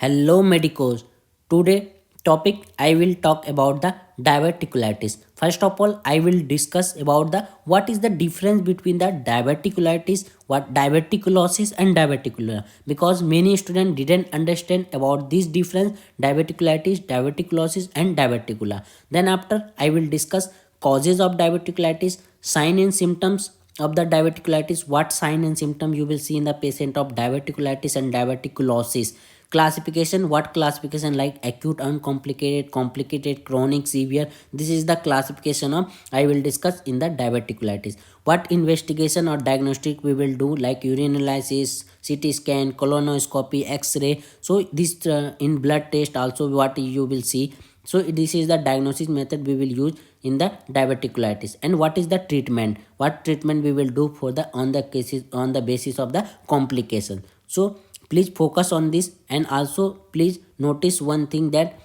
Hello medicos. Today topic I will talk about the diverticulitis. First of all, I will discuss about the what is the difference between the diverticulitis, what diverticulosis and diverticular, because many students didn't understand about this difference diverticulitis, diverticulosis and diverticular. Then after I will discuss causes of diverticulitis, sign and symptoms of the diverticulitis, what sign and symptom you will see in the patient of diverticulitis and diverticulosis. Classification, what classification like acute, uncomplicated, complicated, chronic, severe. This is the classification of I will discuss in the diverticulitis. What investigation or diagnostic we will do like urine analysis, CT scan, colonoscopy, x-ray. So this in blood test also what you will see. So this is the diagnosis method we will use in the diverticulitis. And what is the treatment, what treatment we will do for the on the cases on the basis of the complication. So please focus on this, and also please notice one thing that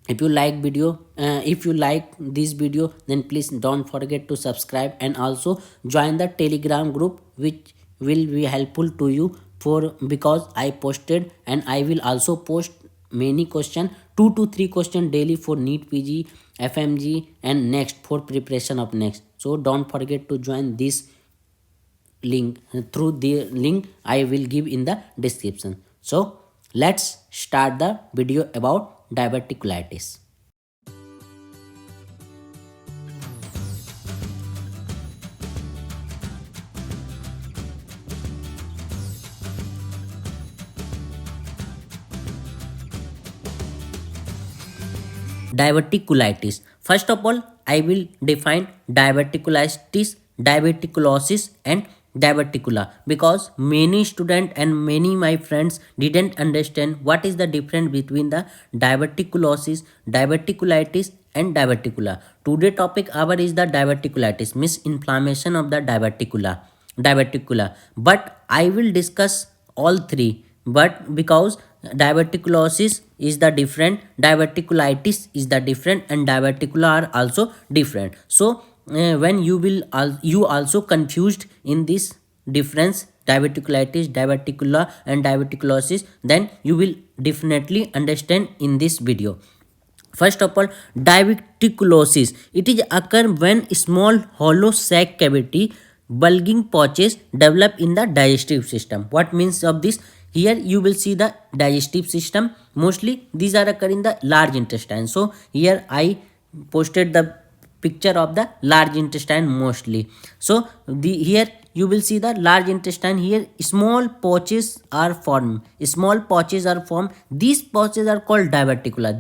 if you like this video, then please don't forget to subscribe and also join the telegram group, which will be helpful to you for because I posted and I will also post many question, 2 to 3 question daily for NEET PG, FMG and next for preparation of next. So don't forget to join this link through the link I will give in the description. So let's start the video about diverticulitis. Diverticulitis. First of all, I will define diverticulitis, diverticulosis, and diverticula, because many students and many my friends didn't understand what is the difference between the diverticulosis, diverticulitis, and diverticula. Today topic our is the diverticulitis, means inflammation of the diverticula. But I will discuss all three, but because diverticulosis is the different, diverticulitis is the different, and diverticula are also different. So when you also confused in this difference diverticulitis, diverticula and diverticulosis, then you will definitely understand in this video. First of all, diverticulosis. It is occur when small hollow sac cavity, bulging pouches develop in the digestive system. What means of this? Here you will see the digestive system. Mostly these are occur in the large intestine. So here I posted the picture of the large intestine mostly. So the here you will see the large intestine. Here small pouches are formed. These pouches are called diverticula,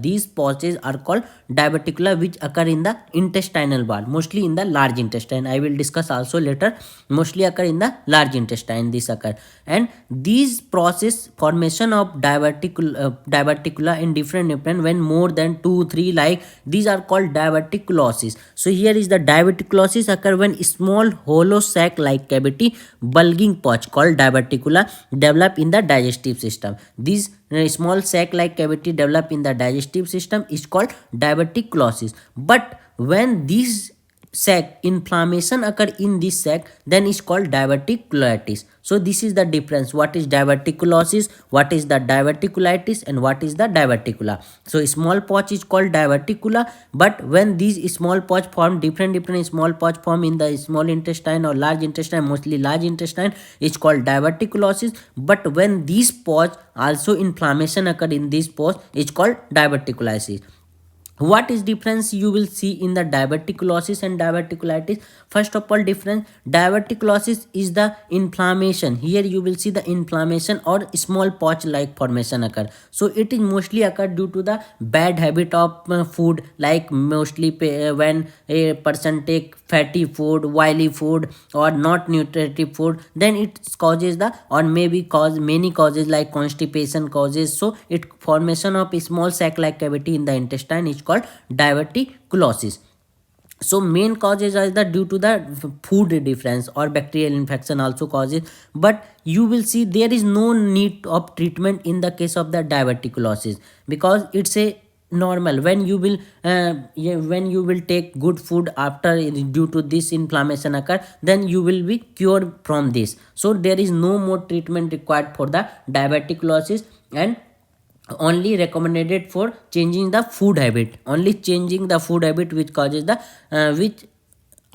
which occur in the intestinal wall, mostly in the large intestine. I will discuss also later. Mostly occur in the large intestine, this occur. And these process formation of diverticula in different when more than 2 3, like these are called diverticulosis. So here is the diverticulosis occur when small hollow sac like cavity, bulging pouch called diverticula develop in the digestive system. These small sac like cavity develop in the digestive system is called diverticulosis. But when these sac inflammation occur in this sac, then is called diverticulitis. So this is the difference, what is diverticulosis, what is the diverticulitis, and what is the diverticula. So small pouch is called diverticula, but when these small pouch form, different small pouch form in the small intestine or large intestine, mostly large intestine, is called diverticulosis. But when these pouch also inflammation occur in this pouch, is called diverticulitis. What is difference you will see in the diverticulosis and diverticulitis? First of all, difference, diverticulosis is the inflammation. Here you will see the inflammation or small pouch like formation occur. So it is mostly occur due to the bad habit of food, like mostly when a person take fatty food, oily food or not nutritive food, then it causes the, or maybe cause many causes like constipation causes. So it formation of a small sac like cavity in the intestine is called diverticulosis. So main causes are the due to the food difference or bacterial infection also causes. But you will see there is no need of treatment in the case of the diverticulosis, because it's a normal. When you will when you will take good food after due to this inflammation occur, then you will be cured from this. So there is no more treatment required for the diverticulosis. And only recommended for changing the food habit, only changing the food habit which causes the which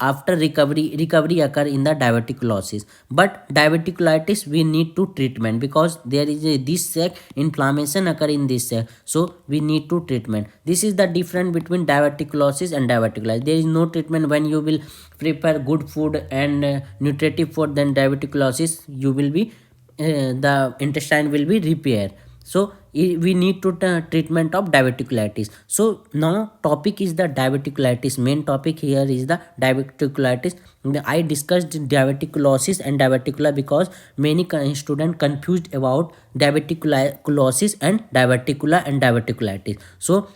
after recovery occur in the diverticulosis. But diverticulitis we need to treatment because there is a this sac inflammation occur in this sac, so we need to treatment. This is the difference between diverticulosis and diverticulitis. There is no treatment when you will prepare good food and nutritive food, then diverticulosis you will be the intestine will be repaired. So we need to treatment of diverticulitis. So now topic is the diverticulitis. Main topic here is the diverticulitis. I discussed diverticulosis and diverticular because many student confused about diverticulosis and diverticulitis. So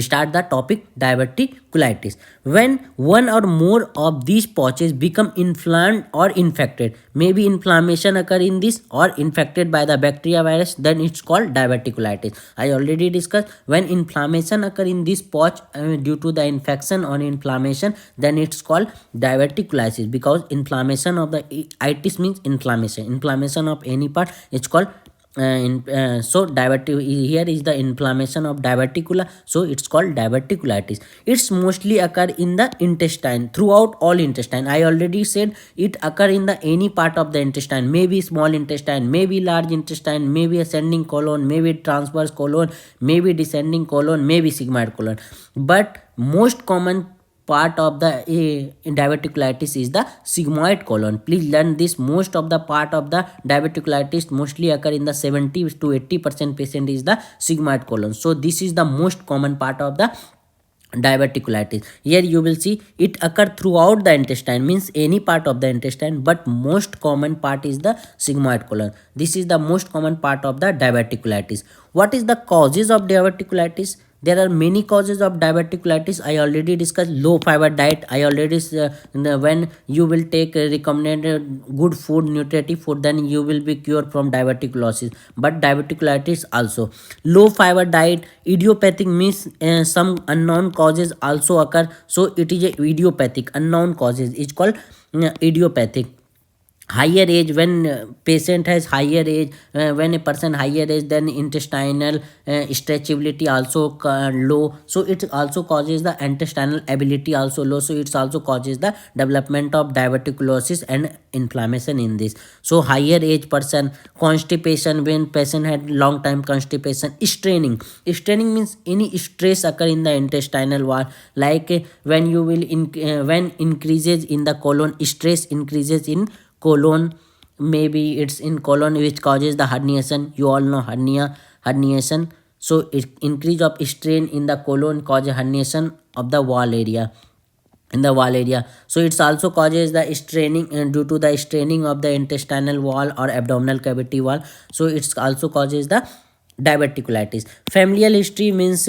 start the topic diverticulitis. When one or more of these pouches become inflamed or infected, maybe inflammation occur in this or infected by the bacteria virus, then it's called diverticulitis. I already discussed when inflammation occur in this pouch due to the infection or inflammation, then it's called diverticulitis because inflammation of the itis means inflammation of any part, it's called so here is the inflammation of diverticula, so it's called diverticulitis. It's mostly occur in the intestine, throughout all intestine. I already said it occur in the any part of the intestine, maybe small intestine, maybe large intestine, maybe ascending colon, maybe transverse colon, maybe descending colon, maybe sigmoid colon. But most common part of the diverticulitis is the sigmoid colon. Please learn this. Most of the part of the diverticulitis mostly occur in the 70 to 80% patient is the sigmoid colon. So this is the most common part of the diverticulitis. Here you will see it occur throughout the intestine, means any part of the intestine, but most common part is the sigmoid colon. This is the most common part of the diverticulitis. What is the causes of diverticulitis? There are many causes of diverticulitis. I already discussed low fiber diet. I already when you will take recommended good food, nutritive food, then you will be cured from diverticulosis. But diverticulitis also low fiber diet, idiopathic means some unknown causes also occur. So it is a idiopathic, unknown causes. It's called idiopathic. Higher age, when patient has higher age, when a person higher age, then intestinal stretchability also low, so it also causes the intestinal ability also low, so it also causes the development of diverticulosis and inflammation in this. So higher age person, constipation, when patient had long time constipation, straining means any stress occur in the intestinal wall, like when you will when increases in the colon, stress increases in colon, maybe it's in colon which causes the herniation. You all know herniation. So it increase of strain in the colon causes herniation of the wall area, in the wall area. So it's also causes the straining due to the straining of the intestinal wall or abdominal cavity wall, so it's also causes the diverticulitis. Familial history means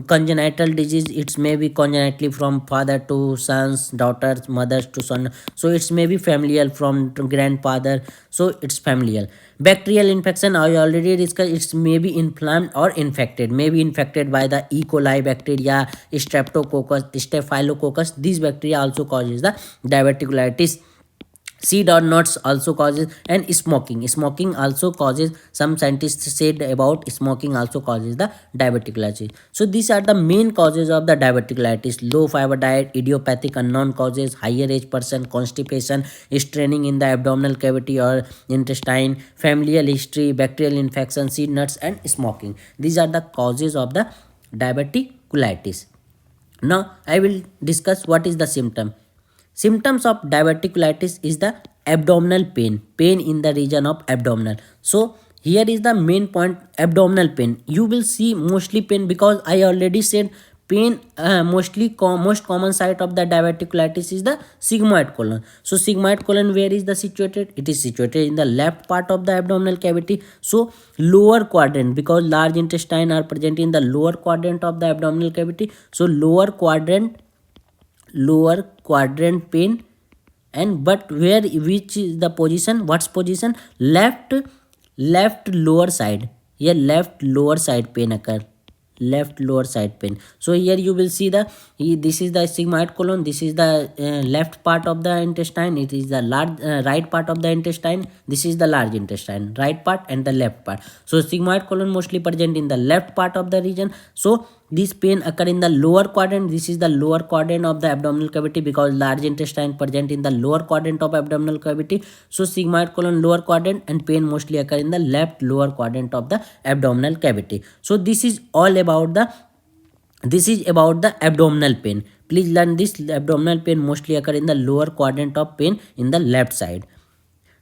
congenital disease. It's maybe congenitally from father to sons, daughters, mothers to son, so it's maybe familial from to grandfather, so it's familial. Bacterial infection, I already discussed, it's maybe inflamed or infected, maybe infected by the E. coli bacteria, streptococcus, staphylococcus. These bacteria also causes the diverticulitis. Seed or nuts also causes, and smoking also causes. Some scientists said about smoking also causes the diverticulitis. So these are the main causes of the diverticulitis: low fiber diet, idiopathic unknown causes, higher age person, constipation, straining in the abdominal cavity or intestine, familial history, bacterial infection, seed nuts, and smoking. These are the causes of the diverticulitis. Now I will discuss what is the symptom. Symptoms of diverticulitis is the abdominal pain, pain in the region of abdominal. So here is the main point: abdominal pain. You will see mostly pain because I already said pain most common site of the diverticulitis is the sigmoid colon. So sigmoid colon, where is the situated? It is situated in the left part of the abdominal cavity. So lower quadrant, because large intestine are present in the lower quadrant of the abdominal cavity. So lower quadrant pain. And but where, which is the position, what's position? Left lower side. Here left lower side pain occur. left lower side pain. So here you will see the this is the sigmoid colon, this is the left part of the intestine, it is the large right part of the intestine, this is the large intestine, right part and the left part. So sigmoid colon mostly present in the left part of the region. So this pain occur in the lower quadrant, this is the lower quadrant of the abdominal cavity because large intestine present in the lower quadrant of abdominal cavity. So sigmoid colon lower quadrant and pain mostly occur in the left lower quadrant of the abdominal cavity. So this is all about the abdominal pain. Please learn this. Abdominal pain mostly occur in the lower quadrant of pain in the left side.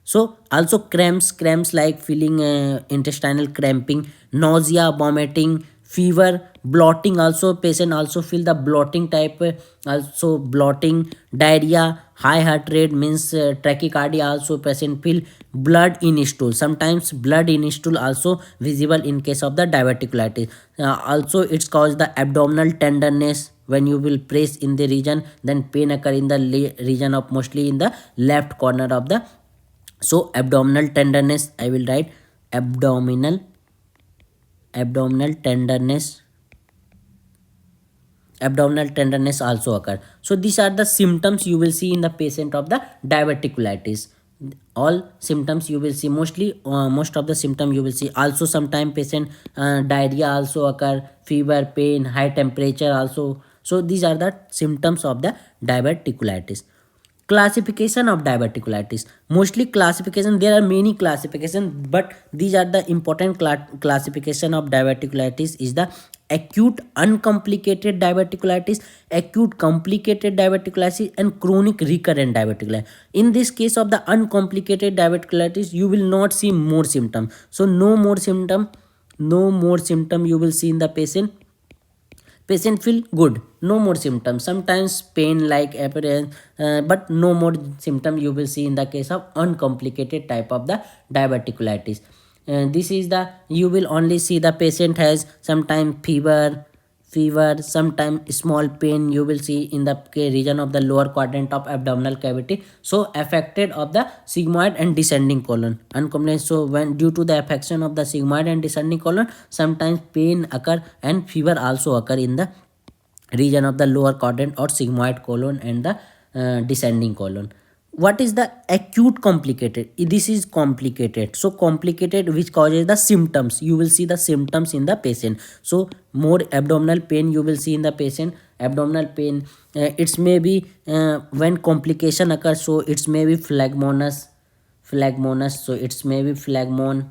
So also cramps like feeling intestinal cramping, nausea, vomiting, fever, blotting. Also patient also feel the blotting type, also blotting, diarrhea, high heart rate means tachycardia. Also patient feel blood in stool. Sometimes blood in stool also visible in case of the diverticulitis. Also it's cause the abdominal tenderness when you will press in the region, then pain occur in the region of mostly in the left corner of the. So abdominal tenderness, I will write abdominal tenderness also occur. So these are the symptoms you will see in the patient of the diverticulitis. All symptoms you will see, mostly most of the symptom you will see. Also sometime patient diarrhea also occur, fever, pain, high temperature also. So these are the symptoms of the diverticulitis. Classification of diverticulitis, mostly classification, there are many classification, but these are the important classification of diverticulitis is the acute uncomplicated diverticulitis, acute complicated diverticulitis, and chronic recurrent diverticulitis. In this case of the uncomplicated diverticulitis, you will not see more symptom. So no more symptom you will see in the patient feel good, no more symptoms, sometimes pain like appearance, but no more symptom you will see in the case of uncomplicated type of the diverticulitis. This is the, you will only see the patient has sometime fever, sometimes small pain you will see in the region of the lower quadrant of abdominal cavity. So affected of the sigmoid and descending colon uncomplicated. So when due to the affection of the sigmoid and descending colon, sometimes pain occur and fever also occur in the region of the lower quadrant or sigmoid colon and the descending colon. What is the acute complicated? This is complicated, so complicated which causes the symptoms, you will see the symptoms in the patient. So more abdominal pain you will see in the patient, abdominal pain, it's may be when complication occurs, so it's may be phlegmonous, so it's may be phlegmon,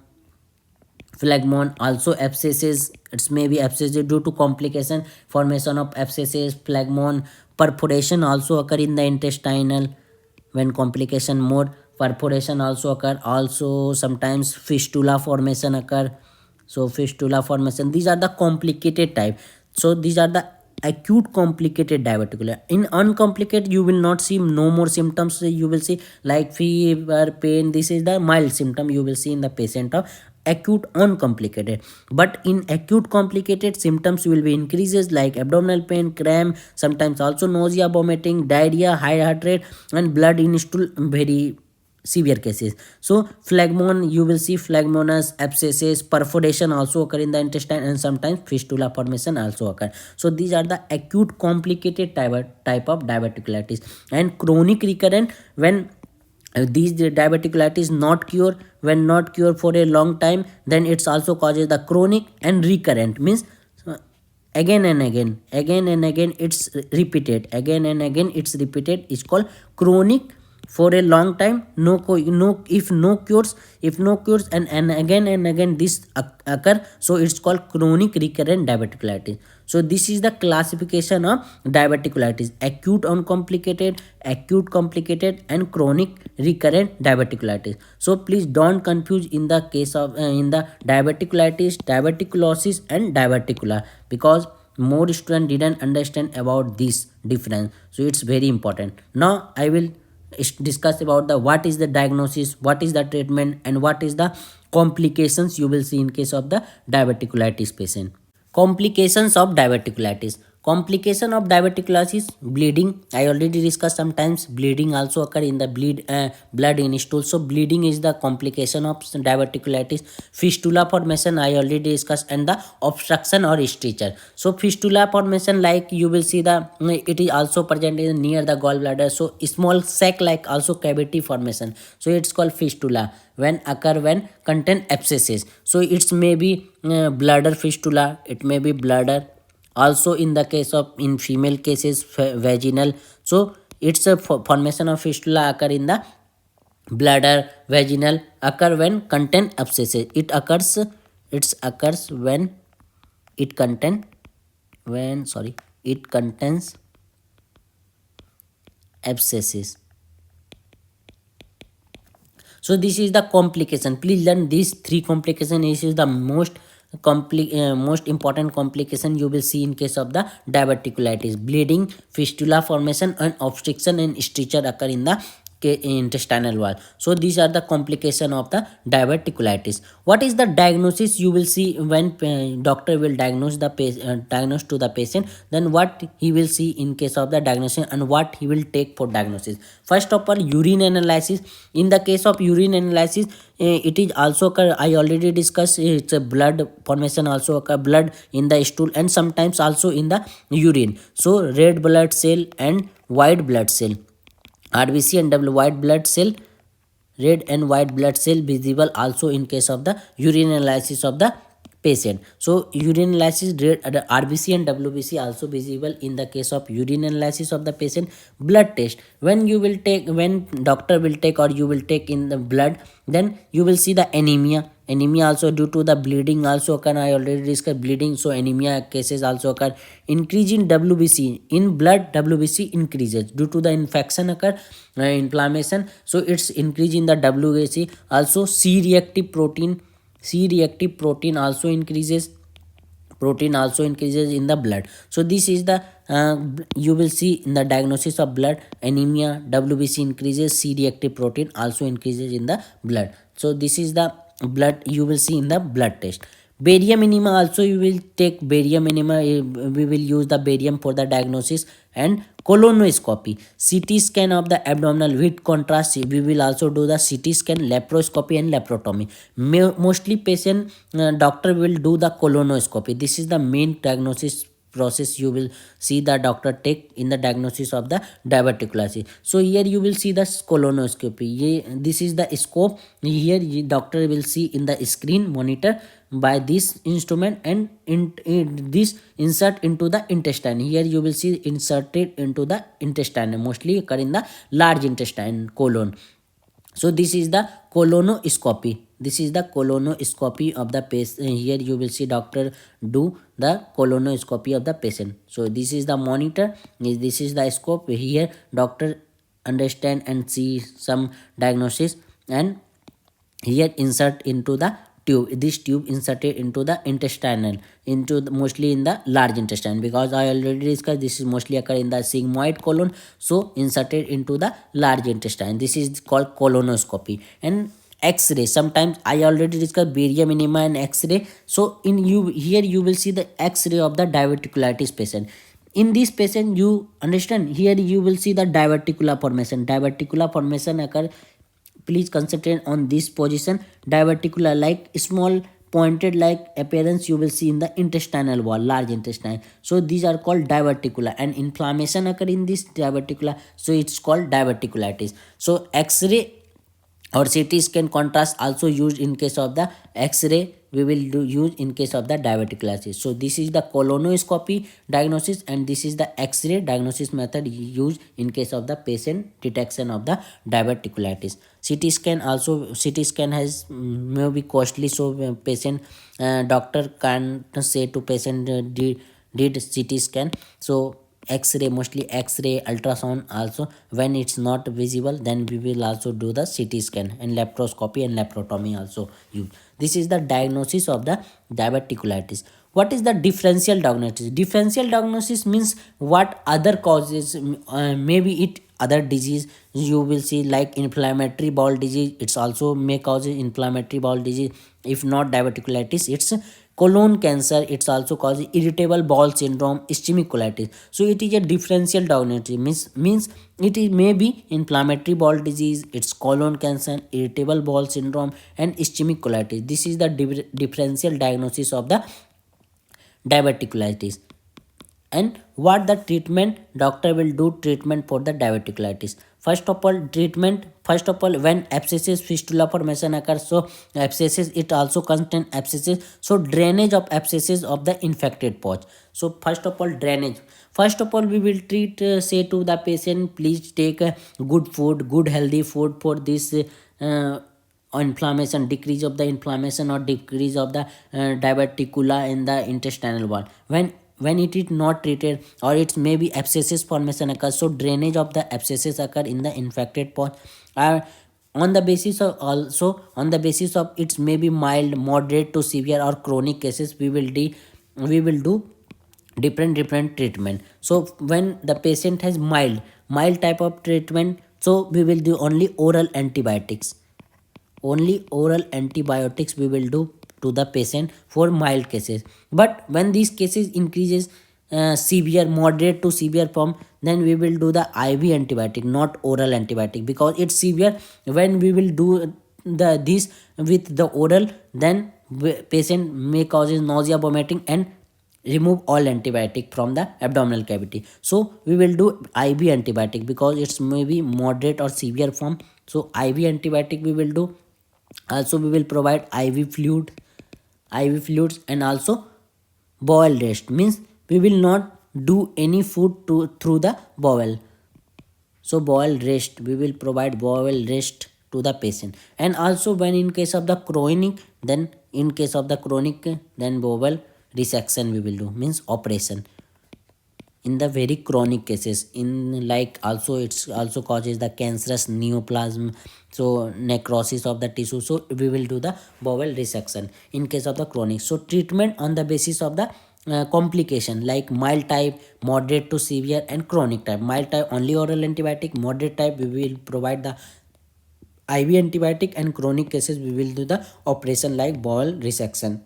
also abscesses, it's may be abscesses due to complication, formation of abscesses, phlegmon, perforation also occur in the intestinal, when complication more, perforation also occur. Also sometimes fistula formation occur. So fistula formation, these are the complicated type. So these are the acute complicated diverticulitis. In uncomplicated you will not see no more symptoms, you will see like fever, pain, this is the mild symptom you will see in the patient of acute uncomplicated. But in acute complicated, symptoms will be increases like abdominal pain, cramp, sometimes also nausea, vomiting, diarrhea, high heart rate, and blood in stool, very severe cases. So phlegmon, you will see phlegmonous, abscesses, perforation also occur in the intestine, and sometimes fistula formation also occur. So these are the acute complicated type of diverticulitis. And chronic recurrent, when these diverticulitis not cure, when not cure for a long time, then it's also causes the chronic and recurrent, means again and again it's repeated, again and again it's repeated, it's called chronic for a long time, no if no cures, and again this occur, so it's called chronic recurrent diverticulitis. So this is the classification of diverticulitis: acute uncomplicated, acute complicated, and chronic recurrent diverticulitis. So please don't confuse in the case of in the diverticulitis, diverticulosis, and diverticula, because more students didn't understand about this difference. So it's very important. Now I will discuss about the what is the diagnosis, what is the treatment, and what is the complications you will see in case of the diverticulitis patient. Complications of diverticulitis. Complication of diverticulosis, bleeding. I already discussed. Sometimes bleeding also occur in the blood in stool. So bleeding is the complication of diverticulitis. Fistula formation I already discussed, and the obstruction or stricture. So fistula formation, like you will see it is also present in near the gallbladder. So small sac like also cavity formation. So it's called fistula when occur when contain abscesses. So it's may be bladder fistula. It may be bladder, also in the case of in female cases vaginal. So it's a formation of fistula occur in the bladder, vaginal, occur when contain abscesses. It occurs when it contain when sorry it contains abscesses. So this is the complication. Please learn these three complication. This is the most important complication you will see in case of the diverticulitis: bleeding, fistula formation, and obstruction and stricture occur in the intestinal wall. So these are the complication of the diverticulitis. What is the diagnosis you will see when doctor will diagnose to the patient? Then what he will see in case of the diagnosis and what he will take for diagnosis? First of all, urine analysis. In the case of urine analysis, it is also occur, I already discussed, it's a blood formation also occur, blood in the stool and sometimes also in the urine. So red blood cell and white blood cell, RBC and W, white blood cell, red and white blood cell visible also in case of the urine analysis of the patient. So urine analysis, RBC and WBC also visible in the case of urine analysis of the patient. Blood test, when doctor will take or you will take in the blood, then you will see the anemia also due to the bleeding also occur. I already discussed bleeding, so anemia cases also occur. Increase in WBC, in blood WBC increases due to the infection occur, inflammation, so it's increase in the WBC. Also C reactive protein also increases, in the blood. So this is the you will see in the diagnosis of blood: anemia, WBC increases, C reactive protein also increases in the blood. So this is the blood you will see in the blood test. Barium enema also you will take. Barium enema, we will use the barium for the diagnosis. And colonoscopy, CT scan of the abdominal with contrast. We will also do the CT scan, laparoscopy and laparotomy. Mostly patient doctor will do the colonoscopy. This is the main diagnosis process you will see the doctor take in the diagnosis of the diverticulosis. So here you will see the colonoscopy. This is the scope. Here doctor will see in the screen monitor by this instrument, and this insert into the intestine. Here you will see inserted into the intestine, mostly occur in the large intestine, colon. So this is the colonoscopy. Of the patient. Here you will see doctor do the colonoscopy of the patient. So this is the monitor, this is the scope. Here doctor understand and see some diagnosis, and here insert into the tube. This tube inserted into the intestinal, mostly in the large intestine, because I already discussed this is mostly occur in the sigmoid colon. So inserted into the large intestine. This is called colonoscopy. And X-ray, sometimes I already discussed barium enema and X-ray. So here you will see the X-ray of the diverticulitis patient. In this patient, you understand, here you will see the diverticular formation occur. Please concentrate on this position. Diverticular, like small pointed like appearance you will see in the intestinal wall, large intestine. So these are called diverticular, and inflammation occur in this diverticular, so it's called diverticulitis. So X-ray or CT scan contrast also used in case of the X-ray, we will use in case of the diverticulosis. So this is the colonoscopy diagnosis, and this is the X-ray diagnosis method used in case of the patient detection of the diverticulitis. CT scan has may be costly, so patient doctor can say to patient did CT scan. So X-ray, mostly X-ray, ultrasound also. When it's not visible, then we will also do the CT scan, and laparoscopy and laparotomy also use. This is the diagnosis of the diverticulitis. What is the differential diagnosis? Differential diagnosis means what other causes, maybe it other disease you will see, like inflammatory bowel disease. It's also may cause inflammatory bowel disease. If not diverticulitis, it's Colon cancer, it's also called irritable bowel syndrome, ischemic colitis. So it is a differential diagnosis, means it is maybe inflammatory bowel disease, it's colon cancer, irritable bowel syndrome, and ischemic colitis. This is the differential diagnosis of the diverticulitis. And what the treatment doctor will do treatment for the diverticulitis? First of all, when abscesses fistula formation occurs, so abscesses, it also contain abscesses, so drainage of abscesses of the infected pouch. So first of all, drainage. First of all, we will treat, say to the patient, please take good food, good healthy food for this inflammation, decrease of the inflammation or decrease of the diverticula in the intestinal wall. When it is not treated, or it's maybe abscesses formation occurs, so drainage of the abscesses occur in the infected part. On the basis of, also on the basis of its maybe mild, moderate to severe or chronic cases, we will do different treatment. So when the patient has mild type of treatment, so we will do only oral antibiotics. Only oral antibiotics we will do to the patient for mild cases. But when these cases increases, severe, moderate to severe form, then we will do the IV antibiotic, not oral antibiotic, because it's severe. When we will do this with the oral, then patient may causes nausea, vomiting, and remove all antibiotic from the abdominal cavity. So we will do IV antibiotic because it's maybe moderate or severe form. So IV antibiotic we will do. Also we will provide IV fluids, and also bowel rest, means we will not do any food through the bowel. So bowel rest, we will provide bowel rest to the patient. And also when in case of the chronic, then bowel resection we will do, means operation in the very chronic cases. In like, also it's also causes the cancerous neoplasm, so necrosis of the tissue, so we will do the bowel resection in case of the chronic. So treatment on the basis of the complication, like mild type, moderate to severe, and chronic type. Mild type only oral antibiotic, moderate type we will provide the IV antibiotic, and chronic cases we will do the operation like bowel resection.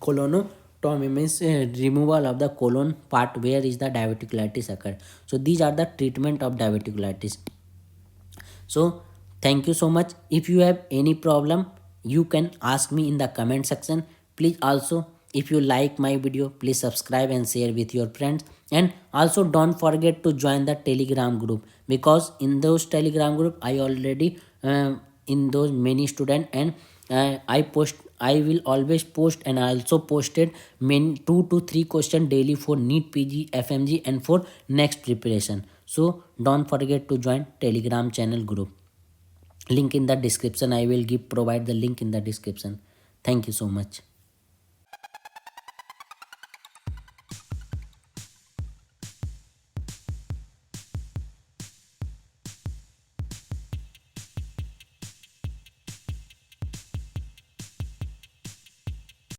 Colonotomy means removal of the colon part where is the diverticulitis occur. So these are the treatment of diverticulitis. So thank you so much. If you have any problem, you can ask me in the comment section. Please also, if you like my video, please subscribe and share with your friends. And also don't forget to join the Telegram group, because in those Telegram group I already in those many student, and I will always post, and I also posted many 2 to 3 question daily for NEET PG, FMG, and for next preparation. So don't forget to join Telegram channel group. Link in the description. I will provide the link in the description. Thank you so much.